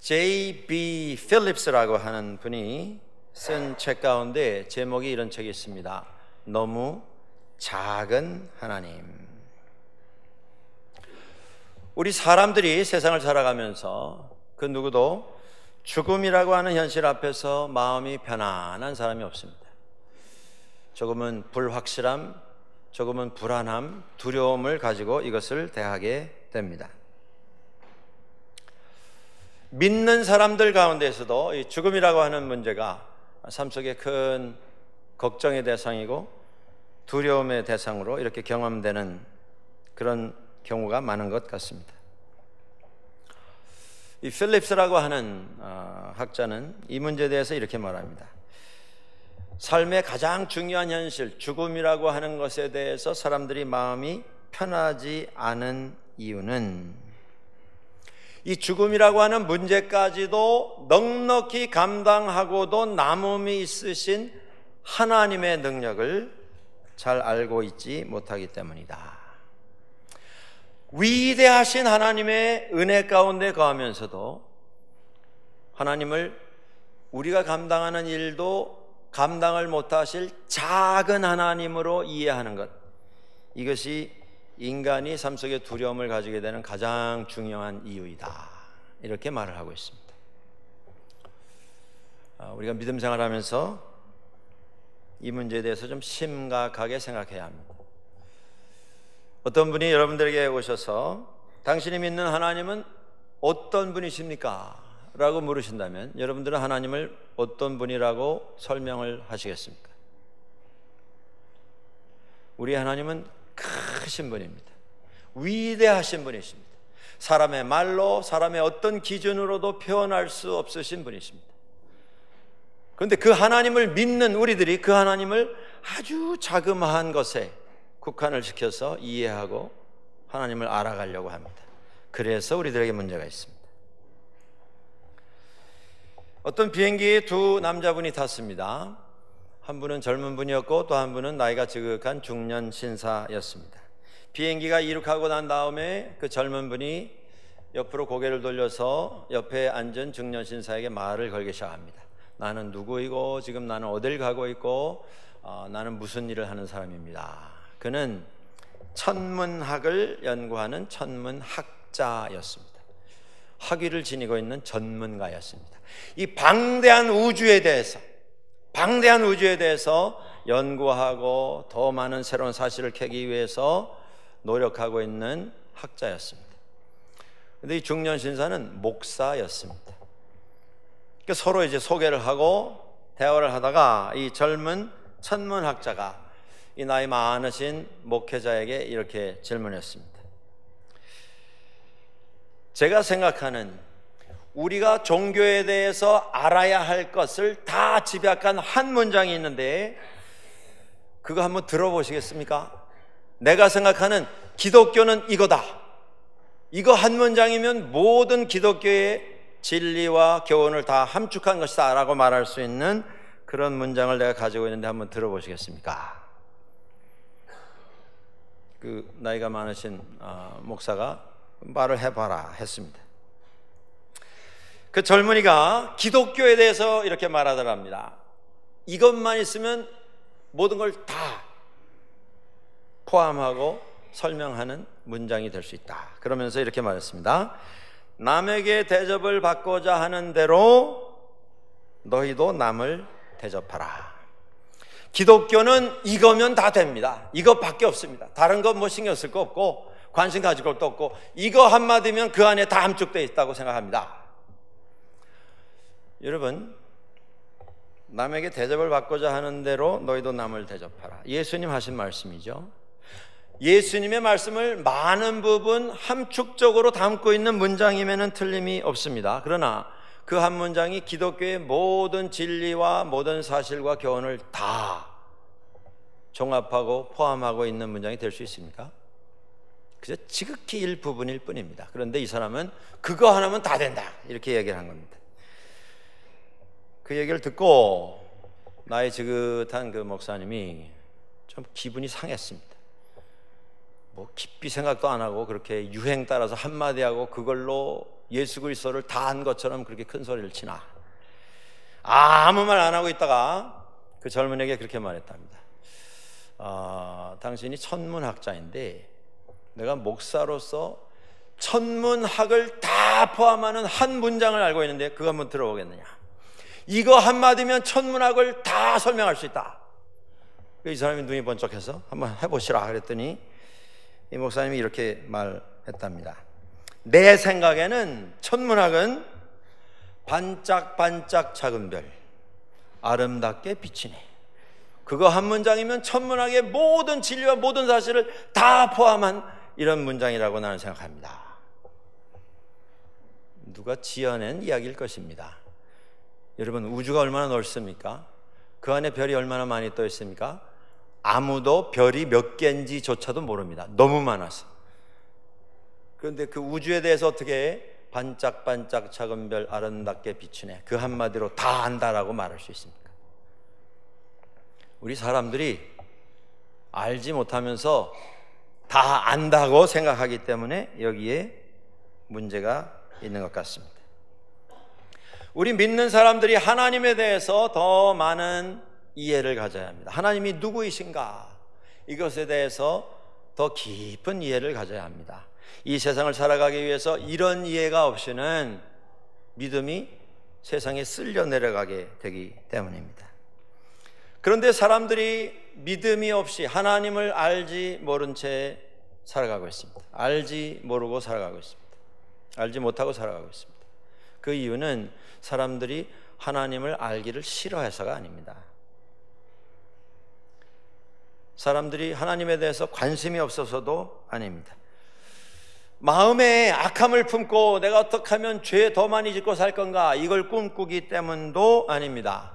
J.B. 필립스라고 하는 분이 쓴 책 가운데 제목이 이런 책이 있습니다. 너무 작은 하나님. 우리 사람들이 세상을 살아가면서 그 누구도 죽음이라고 하는 현실 앞에서 마음이 편안한 사람이 없습니다. 조금은 불확실함, 조금은 불안함, 두려움을 가지고 이것을 대하게 됩니다. 믿는 사람들 가운데에서도 이 죽음이라고 하는 문제가 삶 속에 큰 걱정의 대상이고 두려움의 대상으로 이렇게 경험되는 그런 경우가 많은 것 같습니다. 이 필립스라고 하는 학자는 이 문제에 대해서 이렇게 말합니다. 삶의 가장 중요한 현실, 죽음이라고 하는 것에 대해서 사람들이 마음이 편하지 않은 이유는 이 죽음이라고 하는 문제까지도 넉넉히 감당하고도 남음이 있으신 하나님의 능력을 잘 알고 있지 못하기 때문이다. 위대하신 하나님의 은혜 가운데 거하면서도 하나님을 우리가 감당하는 일도 감당을 못하실 작은 하나님으로 이해하는 것, 이것이 인간이 삶 속에 두려움을 가지게 되는 가장 중요한 이유이다, 이렇게 말을 하고 있습니다. 우리가 믿음 생활하면서 이 문제에 대해서 좀 심각하게 생각해야 합니다. 어떤 분이 여러분들에게 오셔서 당신이 믿는 하나님은 어떤 분이십니까? 라고 물으신다면 여러분들은 하나님을 어떤 분이라고 설명을 하시겠습니까? 우리 하나님은 크신 분입니다. 위대하신 분이십니다. 사람의 말로, 사람의 어떤 기준으로도 표현할 수 없으신 분이십니다. 그런데 그 하나님을 믿는 우리들이 그 하나님을 아주 자그마한 것에 국한을 시켜서 이해하고 하나님을 알아가려고 합니다. 그래서 우리들에게 문제가 있습니다. 어떤 비행기에 두 남자분이 탔습니다. 한 분은 젊은 분이었고 또 한 분은 나이가 지극한 중년 신사였습니다. 비행기가 이륙하고 난 다음에 그 젊은 분이 옆으로 고개를 돌려서 옆에 앉은 중년 신사에게 말을 걸기 시작합니다. 나는 누구이고 지금 나는 어딜 가고 있고 나는 무슨 일을 하는 사람입니다. 그는 천문학을 연구하는 천문학자였습니다. 학위를 지니고 있는 전문가였습니다. 이 방대한 우주에 대해서 연구하고 더 많은 새로운 사실을 캐기 위해서 노력하고 있는 학자였습니다. 그런데 이 중년 신사는 목사였습니다. 그러니까 서로 이제 소개를 하고 대화를 하다가 이 젊은 천문학자가 이 나이 많으신 목회자에게 이렇게 질문했습니다. 제가 생각하는 우리가 종교에 대해서 알아야 할 것을 다 집약한 한 문장이 있는데 그거 한번 들어보시겠습니까? 내가 생각하는 기독교는 이거다. 이거 한 문장이면 모든 기독교의 진리와 교훈을 다 함축한 것이다 라고 말할 수 있는 그런 문장을 내가 가지고 있는데 한번 들어보시겠습니까? 그 나이가 많으신 목사가 말을 해봐라 했습니다. 그 젊은이가 기독교에 대해서 이렇게 말하더랍니다. 이것만 있으면 모든 걸 다 포함하고 설명하는 문장이 될 수 있다. 그러면서 이렇게 말했습니다. 남에게 대접을 받고자 하는 대로 너희도 남을 대접하라. 기독교는 이거면 다 됩니다. 이것밖에 없습니다. 다른 건 뭐 신경 쓸 거 없고 관심 가질 것도 없고 이거 한마디면 그 안에 다 함축되어 있다고 생각합니다. 여러분, 남에게 대접을 받고자 하는 대로 너희도 남을 대접하라. 예수님 하신 말씀이죠. 예수님의 말씀을 많은 부분 함축적으로 담고 있는 문장이면 틀림이 없습니다. 그러나 그 한 문장이 기독교의 모든 진리와 모든 사실과 교훈을 다 종합하고 포함하고 있는 문장이 될 수 있습니까? 그저 지극히 일부분일 뿐입니다. 그런데 이 사람은 그거 하나면 다 된다 이렇게 얘기를 한 겁니다. 그 얘기를 듣고 나이 지긋한 그 목사님이 좀 기분이 상했습니다. 뭐 깊이 생각도 안 하고 그렇게 유행 따라서 한마디 하고 그걸로 예수 그리스도를 다 한 것처럼 그렇게 큰 소리를 치나? 아무 말 안 하고 있다가 그 젊은이에게 그렇게 말했답니다. 당신이 천문학자인데 내가 목사로서 천문학을 다 포함하는 한 문장을 알고 있는데 그거 한번 들어보겠느냐? 이거 한마디면 천문학을 다 설명할 수 있다. 이 사람이 눈이 번쩍해서 한번 해보시라 그랬더니 이 목사님이 이렇게 말했답니다. 내 생각에는 천문학은 반짝반짝 작은 별, 아름답게 비치네. 그거 한 문장이면 천문학의 모든 진리와 모든 사실을 다 포함한 이런 문장이라고 나는 생각합니다. 누가 지어낸 이야기일 것입니다. 여러분, 우주가 얼마나 넓습니까? 그 안에 별이 얼마나 많이 떠 있습니까? 아무도 별이 몇 개인지조차도 모릅니다. 너무 많아서. 그런데 그 우주에 대해서 어떻게 반짝반짝 작은 별 아름답게 비추네, 그 한마디로 다 안다라고 말할 수 있습니까? 우리 사람들이 알지 못하면서 다 안다고 생각하기 때문에 여기에 문제가 있는 것 같습니다. 우리 믿는 사람들이 하나님에 대해서 더 많은 이해를 가져야 합니다. 하나님이 누구이신가? 이것에 대해서 더 깊은 이해를 가져야 합니다. 이 세상을 살아가기 위해서 이런 이해가 없이는 믿음이 세상에 쓸려 내려가게 되기 때문입니다. 그런데 사람들이 믿음이 없이 하나님을 알지 모른 채 살아가고 있습니다. 알지 모르고 살아가고 있습니다. 알지 못하고 살아가고 있습니다. 그 이유는 사람들이 하나님을 알기를 싫어해서가 아닙니다. 사람들이 하나님에 대해서 관심이 없어서도 아닙니다. 마음에 악함을 품고 내가 어떻게 하면 죄 더 많이 짓고 살 건가, 이걸 꿈꾸기 때문도 아닙니다.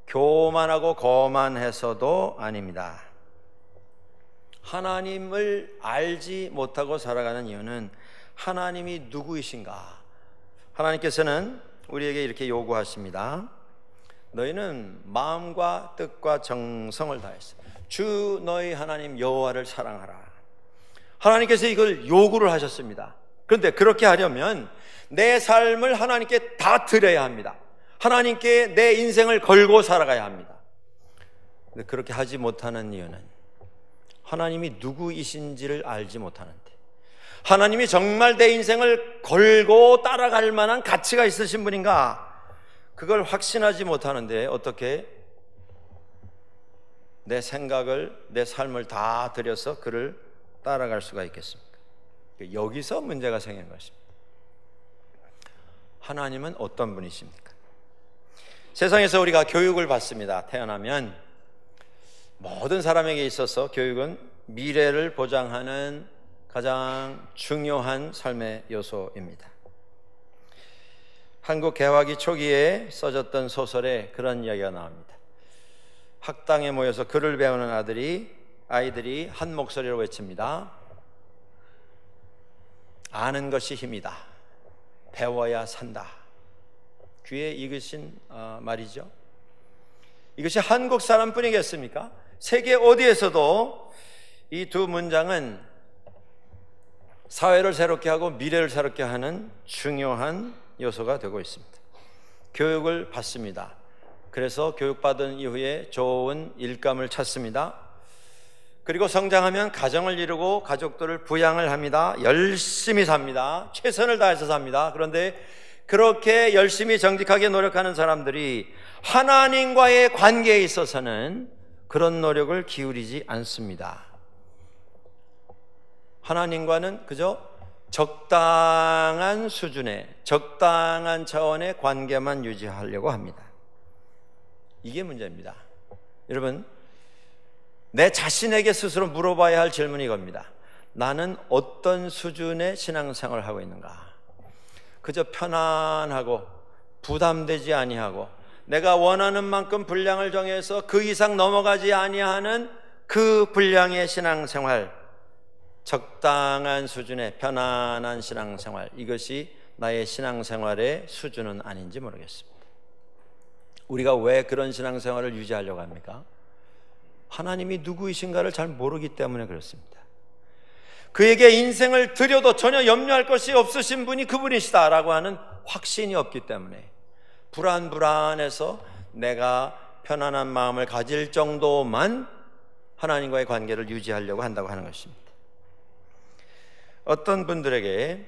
교만하고 거만해서도 아닙니다. 하나님을 알지 못하고 살아가는 이유는 하나님이 누구이신가? 하나님께서는 우리에게 이렇게 요구하십니다. 너희는 마음과 뜻과 정성을 다해서 주 너희 하나님 여호와를 사랑하라. 하나님께서 이걸 요구를 하셨습니다. 그런데 그렇게 하려면 내 삶을 하나님께 다 드려야 합니다. 하나님께 내 인생을 걸고 살아가야 합니다. 근데 그렇게 하지 못하는 이유는 하나님이 누구이신지를 알지 못하는데, 하나님이 정말 내 인생을 걸고 따라갈 만한 가치가 있으신 분인가, 그걸 확신하지 못하는데 어떻게 내 생각을, 내 삶을 다 들여서 그를 따라갈 수가 있겠습니까? 여기서 문제가 생긴 것입니다. 하나님은 어떤 분이십니까? 세상에서 우리가 교육을 받습니다. 태어나면 모든 사람에게 있어서 교육은 미래를 보장하는 가장 중요한 삶의 요소입니다. 한국 개화기 초기에 써졌던 소설에 그런 이야기가 나옵니다. 학당에 모여서 글을 배우는 아이들이 한 목소리로 외칩니다. 아는 것이 힘이다. 배워야 산다. 귀에 익으신 말이죠. 이것이 한국 사람뿐이겠습니까? 세계 어디에서도 이 두 문장은 사회를 새롭게 하고 미래를 새롭게 하는 중요한 요소가 되고 있습니다. 교육을 받습니다. 그래서 교육받은 이후에 좋은 일감을 찾습니다. 그리고 성장하면 가정을 이루고 가족들을 부양을 합니다. 열심히 삽니다. 최선을 다해서 삽니다. 그런데 그렇게 열심히 정직하게 노력하는 사람들이 하나님과의 관계에 있어서는 그런 노력을 기울이지 않습니다. 하나님과는 그저 적당한 수준의, 적당한 차원의 관계만 유지하려고 합니다. 이게 문제입니다. 여러분, 내 자신에게 스스로 물어봐야 할 질문이 이겁니다. 나는 어떤 수준의 신앙생활을 하고 있는가? 그저 편안하고 부담되지 아니하고 내가 원하는 만큼 분량을 정해서 그 이상 넘어가지 아니하는 그 분량의 신앙생활, 적당한 수준의 편안한 신앙생활, 이것이 나의 신앙생활의 수준은 아닌지 모르겠습니다. 우리가 왜 그런 신앙생활을 유지하려고 합니까? 하나님이 누구이신가를 잘 모르기 때문에 그렇습니다. 그에게 인생을 드려도 전혀 염려할 것이 없으신 분이 그분이시다라고 하는 확신이 없기 때문에 불안해서 내가 편안한 마음을 가질 정도만 하나님과의 관계를 유지하려고 한다고 하는 것입니다. 어떤 분들에게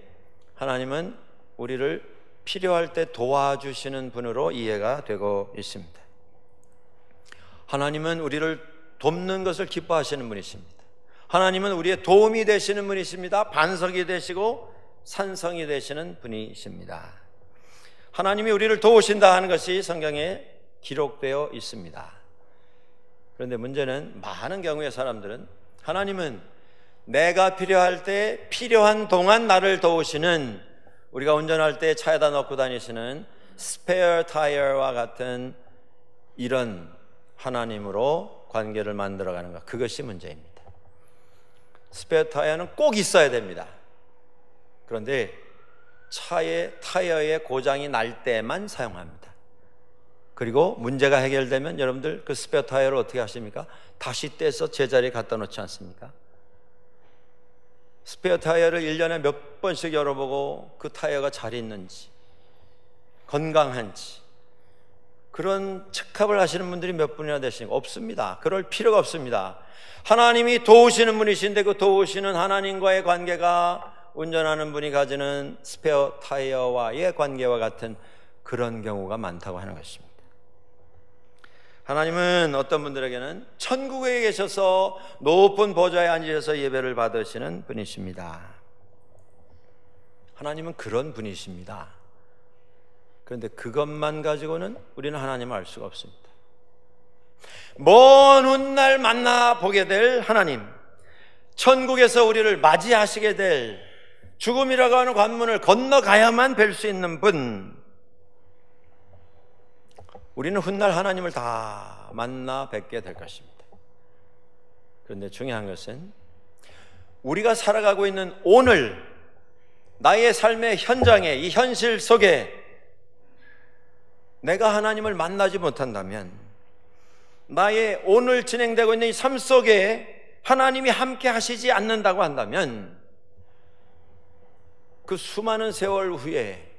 하나님은 우리를 필요할 때 도와주시는 분으로 이해가 되고 있습니다. 하나님은 우리를 돕는 것을 기뻐하시는 분이십니다. 하나님은 우리의 도움이 되시는 분이십니다. 반석이 되시고 산성이 되시는 분이십니다. 하나님이 우리를 도우신다 하는 것이 성경에 기록되어 있습니다. 그런데 문제는 많은 경우에 사람들은 하나님은 내가 필요할 때 필요한 동안 나를 도우시는, 우리가 운전할 때 차에다 넣고 다니시는 스페어 타이어와 같은 이런 하나님으로 관계를 만들어가는 것, 그것이 문제입니다. 스페어 타이어는 꼭 있어야 됩니다. 그런데 차의 타이어의 고장이 날 때만 사용합니다. 그리고 문제가 해결되면 여러분들 그 스페어 타이어를 어떻게 하십니까? 다시 떼서 제자리에 갖다 놓지 않습니까? 스페어 타이어를 1년에 몇 번씩 열어보고 그 타이어가 잘 있는지, 건강한지, 그런 체크업을 하시는 분들이 몇 분이나 되십니까? 없습니다. 그럴 필요가 없습니다. 하나님이 도우시는 분이신데 그 도우시는 하나님과의 관계가 운전하는 분이 가지는 스페어 타이어와의 관계와 같은 그런 경우가 많다고 하는 것입니다. 하나님은 어떤 분들에게는 천국에 계셔서 높은 보좌에 앉으셔서 예배를 받으시는 분이십니다. 하나님은 그런 분이십니다. 그런데 그것만 가지고는 우리는 하나님을 알 수가 없습니다. 먼 훗날 만나보게 될 하나님, 천국에서 우리를 맞이하시게 될, 죽음이라고 하는 관문을 건너가야만 뵐 수 있는 분, 우리는 훗날 하나님을 다 만나 뵙게 될 것입니다. 그런데 중요한 것은 우리가 살아가고 있는 오늘, 나의 삶의 현장에, 이 현실 속에 내가 하나님을 만나지 못한다면, 나의 오늘 진행되고 있는 이 삶 속에 하나님이 함께 하시지 않는다고 한다면 그 수많은 세월 후에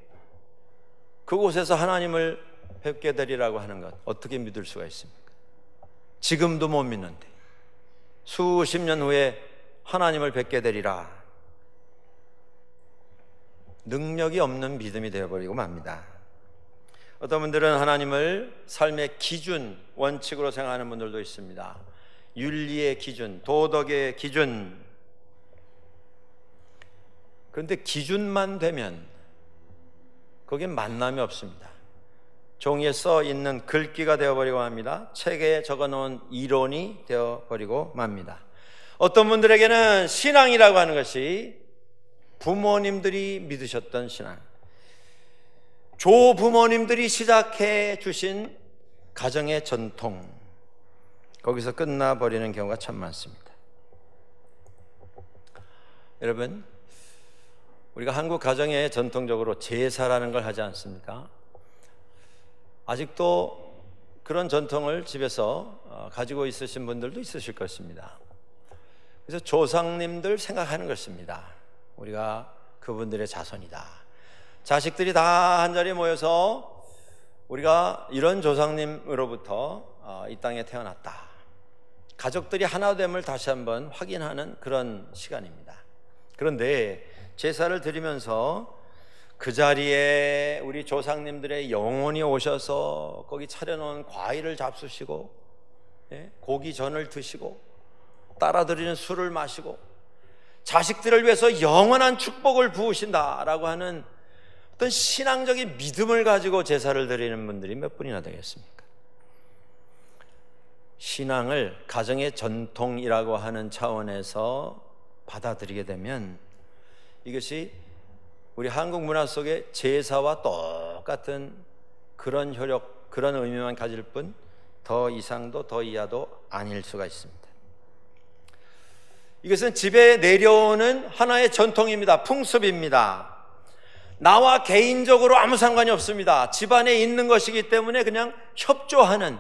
그곳에서 하나님을 뵙게 되리라고 하는 것, 어떻게 믿을 수가 있습니까? 지금도 못 믿는데 수십 년 후에 하나님을 뵙게 되리라, 능력이 없는 믿음이 되어버리고 맙니다. 어떤 분들은 하나님을 삶의 기준, 원칙으로 생각하는 분들도 있습니다. 윤리의 기준, 도덕의 기준. 그런데 기준만 되면 거기에 만남이 없습니다. 종이에 써 있는 글귀가 되어버리고 맙니다. 책에 적어놓은 이론이 되어버리고 맙니다. 어떤 분들에게는 신앙이라고 하는 것이 부모님들이 믿으셨던 신앙, 조부모님들이 시작해 주신 가정의 전통, 거기서 끝나버리는 경우가 참 많습니다. 여러분, 우리가 한국 가정에 전통적으로 제사라는 걸 하지 않습니까? 아직도 그런 전통을 집에서 가지고 있으신 분들도 있으실 것입니다. 그래서 조상님들 생각하는 것입니다. 우리가 그분들의 자손이다. 자식들이 다 한자리에 모여서 우리가 이런 조상님으로부터 이 땅에 태어났다, 가족들이 하나됨을 다시 한번 확인하는 그런 시간입니다. 그런데 제사를 드리면서 그 자리에 우리 조상님들의 영혼이 오셔서 거기 차려놓은 과일을 잡수시고, 고기전을 드시고, 따라드리는 술을 마시고, 자식들을 위해서 영원한 축복을 부으신다라고 하는 어떤 신앙적인 믿음을 가지고 제사를 드리는 분들이 몇 분이나 되겠습니까? 신앙을 가정의 전통이라고 하는 차원에서 받아들이게 되면 이것이 우리 한국 문화 속에 제사와 똑같은 그런 효력, 그런 의미만 가질 뿐 더 이상도 더 이하도 아닐 수가 있습니다. 이것은 집에 내려오는 하나의 전통입니다. 풍습입니다. 나와 개인적으로 아무 상관이 없습니다. 집안에 있는 것이기 때문에 그냥 협조하는,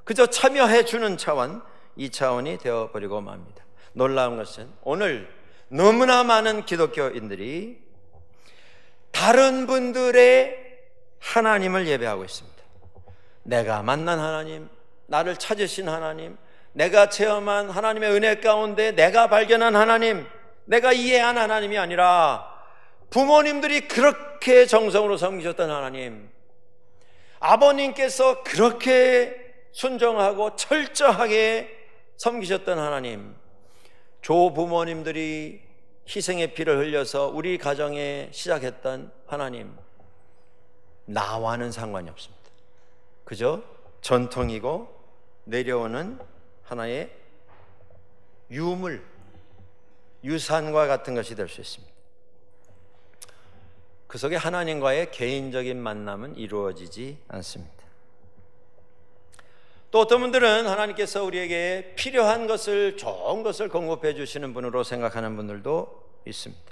그저 참여해 주는 차원, 이 차원이 되어버리고 맙니다. 놀라운 것은 오늘 너무나 많은 기독교인들이 다른 분들의 하나님을 예배하고 있습니다. 내가 만난 하나님, 나를 찾으신 하나님, 내가 체험한 하나님의 은혜 가운데 내가 발견한 하나님, 내가 이해한 하나님이 아니라 부모님들이 그렇게 정성으로 섬기셨던 하나님, 아버님께서 그렇게 순종하고 철저하게 섬기셨던 하나님, 조부모님들이 희생의 피를 흘려서 우리 가정에 시작했던 하나님, 나와는 상관이 없습니다. 그저 전통이고 내려오는 하나의 유물, 유산과 같은 것이 될 수 있습니다. 그 속에 하나님과의 개인적인 만남은 이루어지지 않습니다. 또 어떤 분들은 하나님께서 우리에게 필요한 것을, 좋은 것을 공급해 주시는 분으로 생각하는 분들도 있습니다.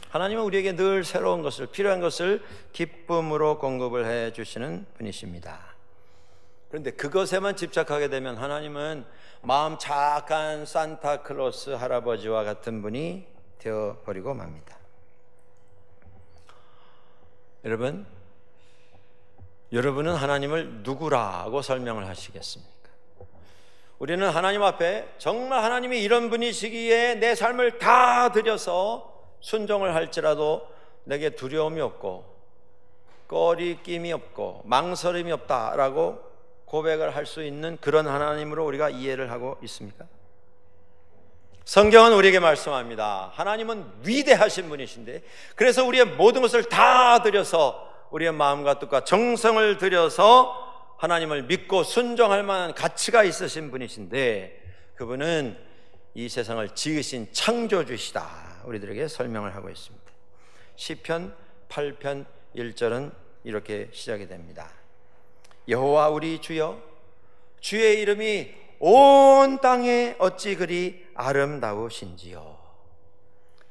하나님은 우리에게 늘 새로운 것을, 필요한 것을 기쁨으로 공급을 해 주시는 분이십니다. 그런데 그것에만 집착하게 되면 하나님은 마음 착한 산타클로스 할아버지와 같은 분이 되어버리고 맙니다. 여러분은 하나님을 누구라고 설명을 하시겠습니까? 우리는 하나님 앞에 정말 하나님이 이런 분이시기에 내 삶을 다 드려서 순종을 할지라도 내게 두려움이 없고 꺼리낌이 없고 망설임이 없다라고 고백을 할 수 있는 그런 하나님으로 우리가 이해를 하고 있습니까? 성경은 우리에게 말씀합니다. 하나님은 위대하신 분이신데, 그래서 우리의 모든 것을 다 드려서, 우리의 마음과 뜻과 정성을 들여서 하나님을 믿고 순종할 만한 가치가 있으신 분이신데, 그분은 이 세상을 지으신 창조주시다, 우리들에게 설명을 하고 있습니다. 시편 8편 1절은 이렇게 시작이 됩니다. 여호와 우리 주여, 주의 이름이 온 땅에 어찌 그리 아름다우신지요.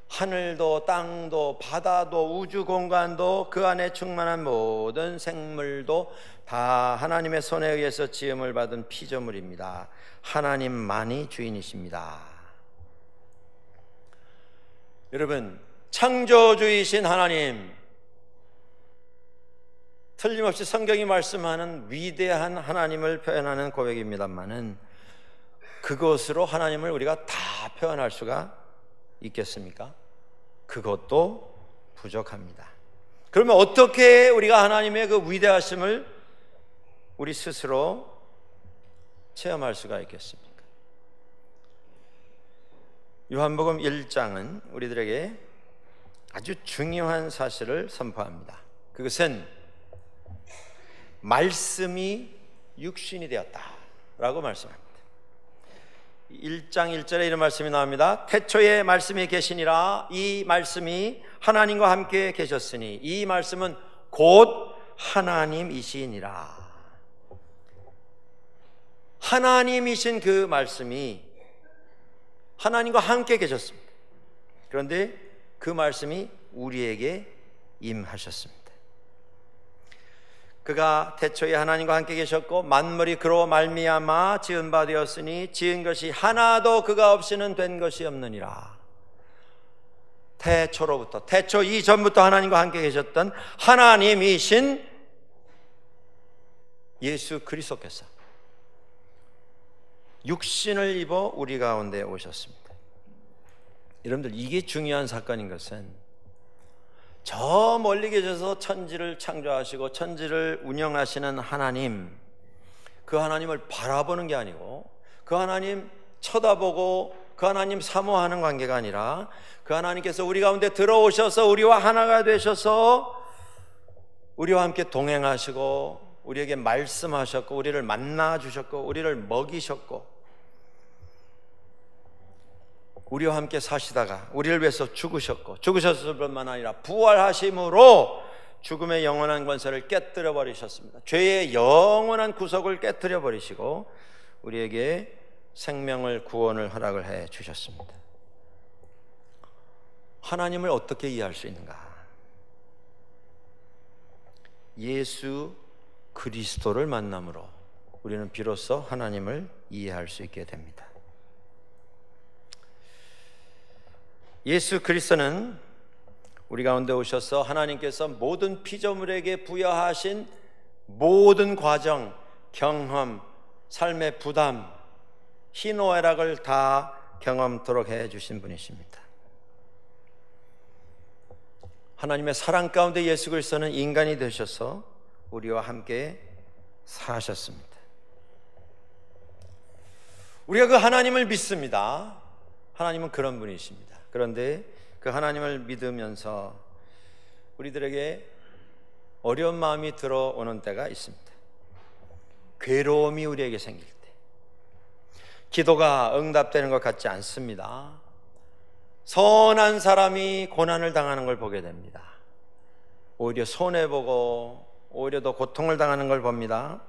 하늘도 땅도 바다도 우주 공간도 그 안에 충만한 모든 생물도 다 하나님의 손에 의해서 지음을 받은 피조물입니다. 하나님만이 주인이십니다. 여러분, 창조주이신 하나님, 틀림없이 성경이 말씀하는 위대한 하나님을 표현하는 고백입니다만은, 그것으로 하나님을 우리가 다 표현할 수가 있겠습니까? 그것도 부족합니다. 그러면 어떻게 우리가 하나님의 그 위대하심을 우리 스스로 체험할 수가 있겠습니까? 요한복음 1장은 우리들에게 아주 중요한 사실을 선포합니다. 그것은 말씀이 육신이 되었다라고 말씀합니다. 1장 1절에 이런 말씀이 나옵니다. 태초에 말씀이 계시니라. 이 말씀이 하나님과 함께 계셨으니 이 말씀은 곧 하나님이시니라. 하나님이신 그 말씀이 하나님과 함께 계셨습니다. 그런데 그 말씀이 우리에게 임하셨습니다. 그가 태초에 하나님과 함께 계셨고 만물이 그로 말미암아 지은 바 되었으니 지은 것이 하나도 그가 없이는 된 것이 없느니라. 태초로부터, 태초 이전부터 하나님과 함께 계셨던 하나님이신 예수 그리스도께서 육신을 입어 우리 가운데 오셨습니다. 여러분들, 이게 중요한 사건인 것은 저 멀리 계셔서 천지를 창조하시고 천지를 운영하시는 하나님, 그 하나님을 바라보는 게 아니고 그 하나님 쳐다보고 그 하나님 사모하는 관계가 아니라 그 하나님께서 우리 가운데 들어오셔서 우리와 하나가 되셔서 우리와 함께 동행하시고 우리에게 말씀하셨고 우리를 만나주셨고 우리를 먹이셨고 우리와 함께 사시다가 우리를 위해서 죽으셨고 죽으셨을 뿐만 아니라 부활하심으로 죽음의 영원한 권세를 깨뜨려 버리셨습니다. 죄의 영원한 구속을 깨뜨려 버리시고 우리에게 생명을, 구원을 허락을 해 주셨습니다. 하나님을 어떻게 이해할 수 있는가? 예수 그리스도를 만남으로 우리는 비로소 하나님을 이해할 수 있게 됩니다. 예수 그리스도는 우리 가운데 오셔서 하나님께서 모든 피조물에게 부여하신 모든 과정, 경험, 삶의 부담, 희노애락을 다 경험토록 해주신 분이십니다. 하나님의 사랑 가운데 예수 그리스도는 인간이 되셔서 우리와 함께 사셨습니다. 우리가 그 하나님을 믿습니다. 하나님은 그런 분이십니다. 그런데 그 하나님을 믿으면서 우리들에게 어려운 마음이 들어오는 때가 있습니다. 괴로움이 우리에게 생길 때, 기도가 응답되는 것 같지 않습니다. 선한 사람이 고난을 당하는 걸 보게 됩니다. 오히려 손해보고 오히려 더 고통을 당하는 걸 봅니다.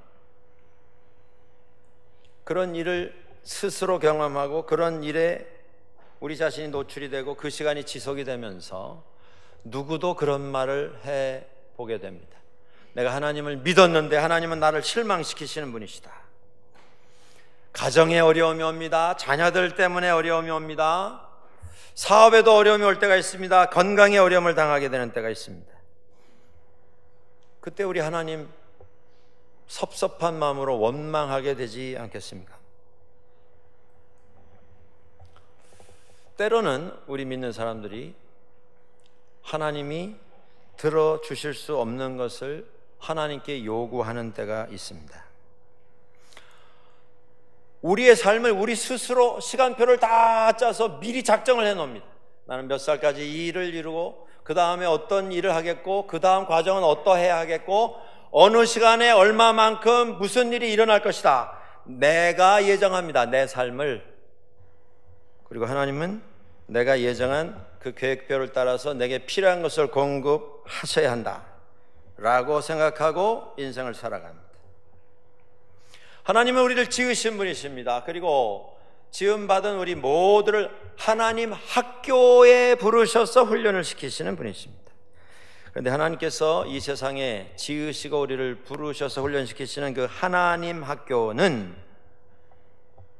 그런 일을 스스로 경험하고 그런 일에 우리 자신이 노출이 되고 그 시간이 지속이 되면서 누구도 그런 말을 해보게 됩니다. 내가 하나님을 믿었는데 하나님은 나를 실망시키시는 분이시다. 가정에 어려움이 옵니다. 자녀들 때문에 어려움이 옵니다. 사업에도 어려움이 올 때가 있습니다. 건강에 어려움을 당하게 되는 때가 있습니다. 그때 우리 하나님 섭섭한 마음으로 원망하게 되지 않겠습니까? 때로는 우리 믿는 사람들이 하나님이 들어주실 수 없는 것을 하나님께 요구하는 때가 있습니다. 우리의 삶을 우리 스스로 시간표를 다 짜서 미리 작정을 해놓습니다. 나는 몇 살까지 이 일을 이루고 그 다음에 어떤 일을 하겠고 그 다음 과정은 어떠해야 하겠고 어느 시간에 얼마만큼 무슨 일이 일어날 것이다. 내가 예정합니다. 내 삶을. 그리고 하나님은 내가 예정한 그 계획표를 따라서 내게 필요한 것을 공급하셔야 한다 라고 생각하고 인생을 살아갑니다. 하나님은 우리를 지으신 분이십니다. 그리고 지음받은 우리 모두를 하나님 학교에 부르셔서 훈련을 시키시는 분이십니다. 그런데 하나님께서 이 세상에 지으시고 우리를 부르셔서 훈련시키시는 그 하나님 학교는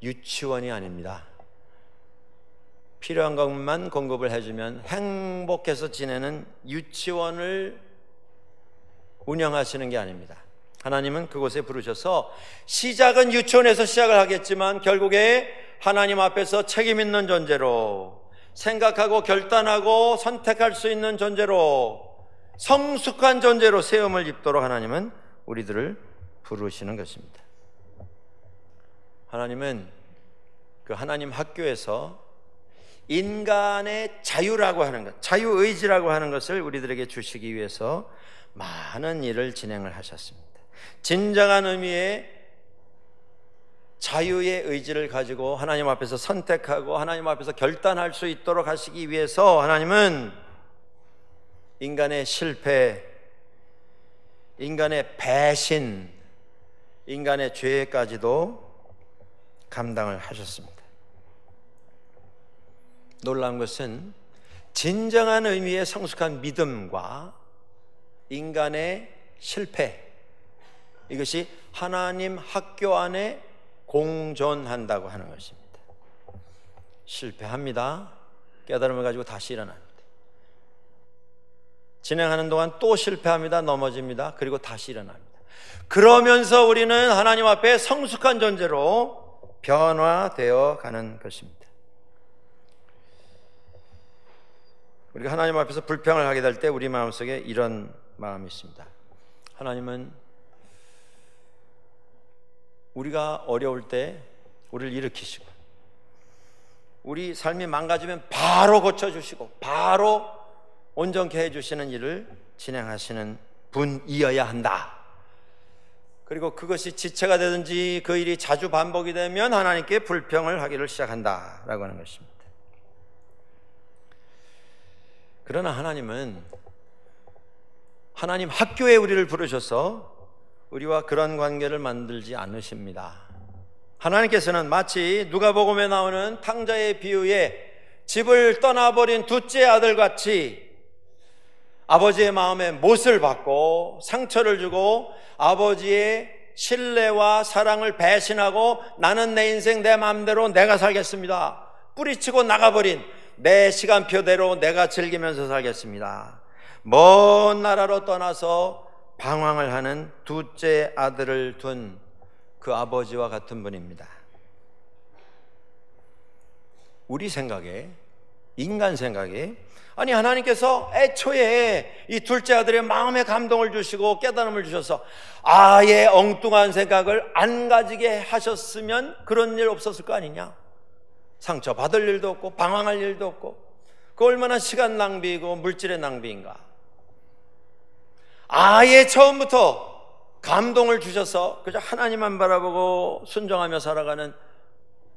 유치원이 아닙니다. 필요한 것만 공급을 해주면 행복해서 지내는 유치원을 운영하시는 게 아닙니다. 하나님은 그곳에 부르셔서 시작은 유치원에서 시작을 하겠지만 결국에 하나님 앞에서 책임 있는 존재로 생각하고 결단하고 선택할 수 있는 존재로 성숙한 존재로 세움을 입도록 하나님은 우리들을 부르시는 것입니다. 하나님은 그 하나님 학교에서 인간의 자유라고 하는 것, 자유의지라고 하는 것을 우리들에게 주시기 위해서 많은 일을 진행을 하셨습니다. 진정한 의미의 자유의 의지를 가지고 하나님 앞에서 선택하고 하나님 앞에서 결단할 수 있도록 하시기 위해서 하나님은 인간의 실패, 인간의 배신, 인간의 죄까지도 감당을 하셨습니다. 놀라운 것은 진정한 의미의 성숙한 믿음과 인간의 실패, 이것이 하나님 학교 안에 공존한다고 하는 것입니다. 실패합니다. 깨달음을 가지고 다시 일어납니다. 진행하는 동안 또 실패합니다. 넘어집니다. 그리고 다시 일어납니다. 그러면서 우리는 하나님 앞에 성숙한 존재로 변화되어 가는 것입니다. 우리가 하나님 앞에서 불평을 하게 될 때 우리 마음속에 이런 마음이 있습니다. 하나님은 우리가 어려울 때 우리를 일으키시고 우리 삶이 망가지면 바로 고쳐주시고 바로 온전케 해주시는 일을 진행하시는 분이어야 한다. 그리고 그것이 지체가 되든지 그 일이 자주 반복이 되면 하나님께 불평을 하기를 시작한다라고 하는 것입니다. 그러나 하나님은 하나님 학교에 우리를 부르셔서 우리와 그런 관계를 만들지 않으십니다. 하나님께서는 마치 누가복음에 나오는 탕자의 비유에 집을 떠나버린 둘째 아들같이 아버지의 마음에 못을 받고 상처를 주고 아버지의 신뢰와 사랑을 배신하고 나는 내 인생 내 마음대로 내가 살겠습니다 뿌리치고 나가버린 내 시간표대로 내가 즐기면서 살겠습니다. 먼 나라로 떠나서 방황을 하는 둘째 아들을 둔 그 아버지와 같은 분입니다. 우리 생각에, 인간 생각에, 아니 하나님께서 애초에 이 둘째 아들의 마음에 감동을 주시고 깨달음을 주셔서 아예 엉뚱한 생각을 안 가지게 하셨으면 그런 일 없었을 거 아니냐. 상처받을 일도 없고 방황할 일도 없고, 그 얼마나 시간 낭비이고 물질의 낭비인가. 아예 처음부터 감동을 주셔서 그저 하나님만 바라보고 순종하며 살아가는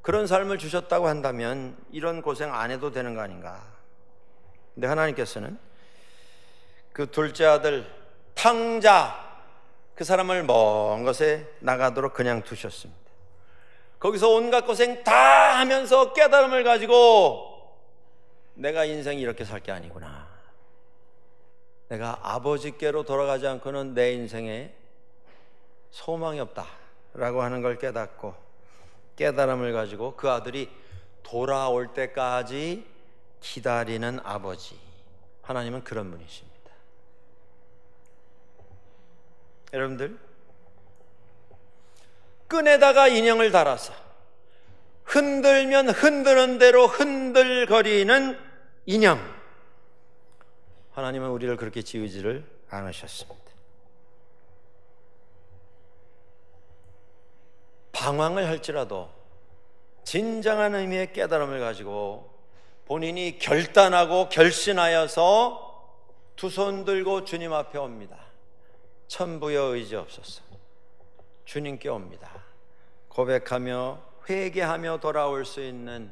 그런 삶을 주셨다고 한다면 이런 고생 안 해도 되는 거 아닌가. 근데 하나님께서는 그 둘째 아들 탕자, 그 사람을 먼 곳에 나가도록 그냥 두셨습니다. 거기서 온갖 고생 다 하면서 깨달음을 가지고 내가 인생이 이렇게 살 게 아니구나, 내가 아버지께로 돌아가지 않고는 내 인생에 소망이 없다라고 하는 걸 깨닫고 깨달음을 가지고 그 아들이 돌아올 때까지 기다리는 아버지, 하나님은 그런 분이십니다. 여러분들, 끈에다가 인형을 달아서 흔들면 흔드는 대로 흔들거리는 인형, 하나님은 우리를 그렇게 지으지를 않으셨습니다. 방황을 할지라도 진정한 의미의 깨달음을 가지고 본인이 결단하고 결심하여서 두 손 들고 주님 앞에 옵니다. 천부여 의지 없소서, 주님께 옵니다. 고백하며 회개하며 돌아올 수 있는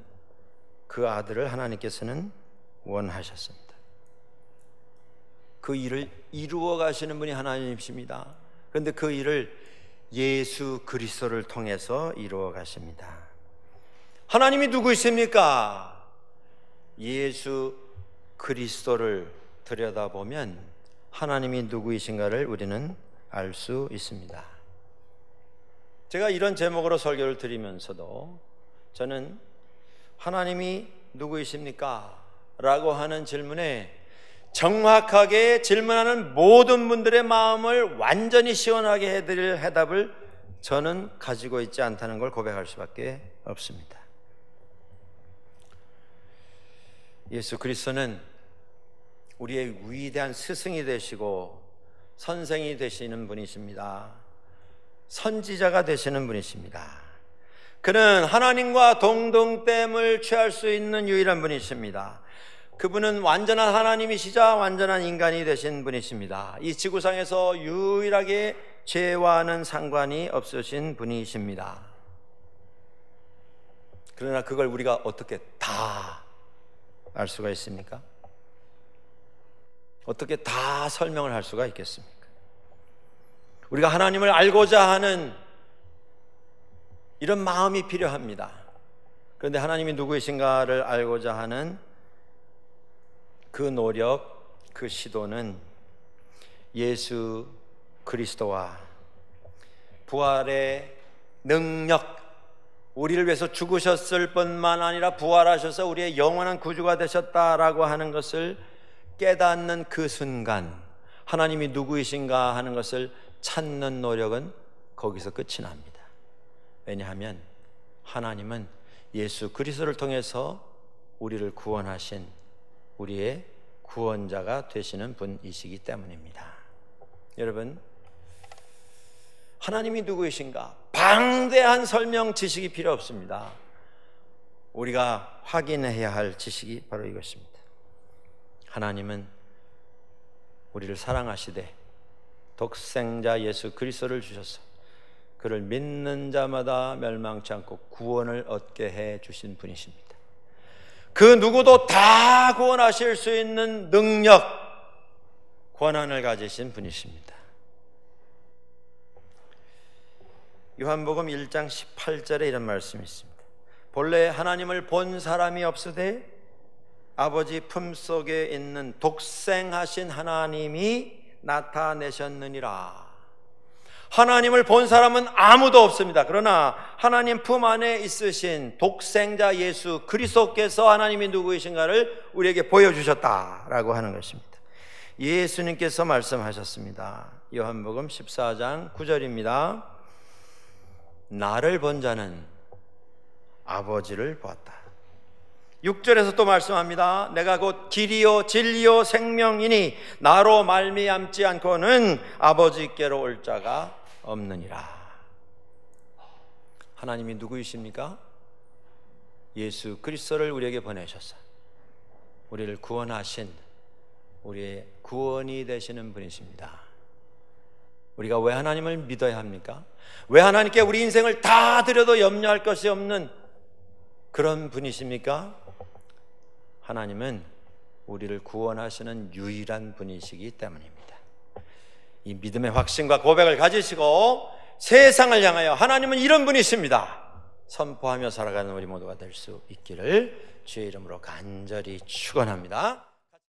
그 아들을 하나님께서는 원하셨습니다. 그 일을 이루어 가시는 분이 하나님이십니다. 그런데 그 일을 예수 그리스도를 통해서 이루어 가십니다. 하나님이 누구이십니까? 예수 그리스도를 들여다보면 하나님이 누구이신가를 우리는 알 수 있습니다. 제가 이런 제목으로 설교를 드리면서도 저는 하나님이 누구이십니까? 라고 하는 질문에 정확하게 질문하는 모든 분들의 마음을 완전히 시원하게 해드릴 해답을 저는 가지고 있지 않다는 걸 고백할 수밖에 없습니다. 예수 그리스도는 우리의 위대한 스승이 되시고 선생이 되시는 분이십니다. 선지자가 되시는 분이십니다. 그는 하나님과 동등됨을 취할 수 있는 유일한 분이십니다. 그분은 완전한 하나님이시자 완전한 인간이 되신 분이십니다. 이 지구상에서 유일하게 죄와는 상관이 없으신 분이십니다. 그러나 그걸 우리가 어떻게 다 알 수가 있습니까? 어떻게 다 설명을 할 수가 있겠습니까? 우리가 하나님을 알고자 하는 이런 마음이 필요합니다. 그런데 하나님이 누구이신가를 알고자 하는 그 노력, 그 시도는 예수 그리스도와 부활의 능력, 우리를 위해서 죽으셨을 뿐만 아니라 부활하셔서 우리의 영원한 구주가 되셨다라고 하는 것을 깨닫는 그 순간, 하나님이 누구이신가 하는 것을 찾는 노력은 거기서 끝이 납니다. 왜냐하면 하나님은 예수 그리스도를 통해서 우리를 구원하신 우리의 구원자가 되시는 분이시기 때문입니다. 여러분, 하나님이 누구이신가? 방대한 설명 지식이 필요 없습니다. 우리가 확인해야 할 지식이 바로 이것입니다. 하나님은 우리를 사랑하시되 독생자 예수 그리스도를 주셔서 그를 믿는 자마다 멸망치 않고 구원을 얻게 해 주신 분이십니다. 그 누구도 다 구원하실 수 있는 능력, 권한을 가지신 분이십니다. 요한복음 1장 18절에 이런 말씀이 있습니다. 본래 하나님을 본 사람이 없으되 아버지 품속에 있는 독생하신 하나님이 나타내셨느니라. 하나님을 본 사람은 아무도 없습니다. 그러나 하나님 품 안에 있으신 독생자 예수 그리스도께서 하나님이 누구이신가를 우리에게 보여주셨다라고 하는 것입니다. 예수님께서 말씀하셨습니다. 요한복음 14장 9절입니다. 나를 본 자는 아버지를 보았다. 6절에서 또 말씀합니다. 내가 곧 길이요 진리요 생명이니 나로 말미암지 않고는 아버지께로 올 자가 없느니라. 하나님이 누구이십니까? 예수 그리스도를 우리에게 보내셨어요. 우리를 구원하신, 우리의 구원이 되시는 분이십니다. 우리가 왜 하나님을 믿어야 합니까? 왜 하나님께 우리 인생을 다 드려도 염려할 것이 없는 그런 분이십니까? 하나님은 우리를 구원하시는 유일한 분이시기 때문입니다. 이 믿음의 확신과 고백을 가지시고 세상을 향하여 하나님은 이런 분이십니다 선포하며 살아가는 우리 모두가 될 수 있기를 주의 이름으로 간절히 축원합니다.